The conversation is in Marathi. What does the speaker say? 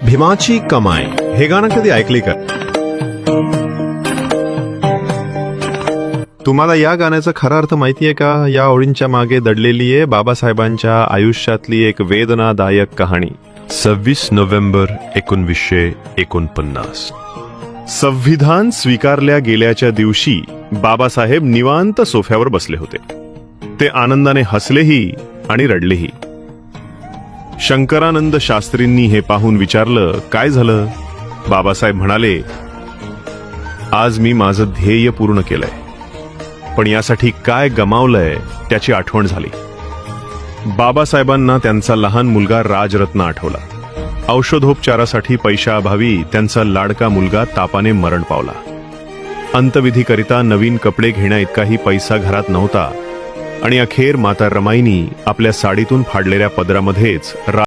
भीमाची कमाई हे गाणं कधी ऐकले का? तुम्हाला या गाण्याचा खरा अर्थ माहितीये का? या ओळींच्या मागे दडलेली आहे बाबासाहेबांच्या आयुष्यातली एक वेदनादायक कहाणी. 26 नोव्हेंबर 1949. संविधान स्वीकारल्या गेल्याच्या दिवशी बाबासाहेब निवांत सोफ्यावर बसले होते. ते आनंदाने हसलेही आणि रडलेही. शंकरानंद शास्त्रींनी हे पाहून विचारलं, काय झालं? बाबासाहेब म्हणाले, आज मी माझं ध्येय पूर्ण केलंय, पण यासाठी काय गमावलंय त्याची आठवण झाली. बाबासाहेबांना त्यांचा लहान मुलगा राजरत्न आठवला. औषधोपचारासाठी पैशाअभावी त्यांचा लाडका मुलगा तापाने मरण पावला. अंतविधीकरिता नवीन कपडे घेण्या इतकाही पैसा घरात नव्हता आणि अखेर माता रमाईनी आपल्या साडीतून फाडलेल्या पदरामध्येच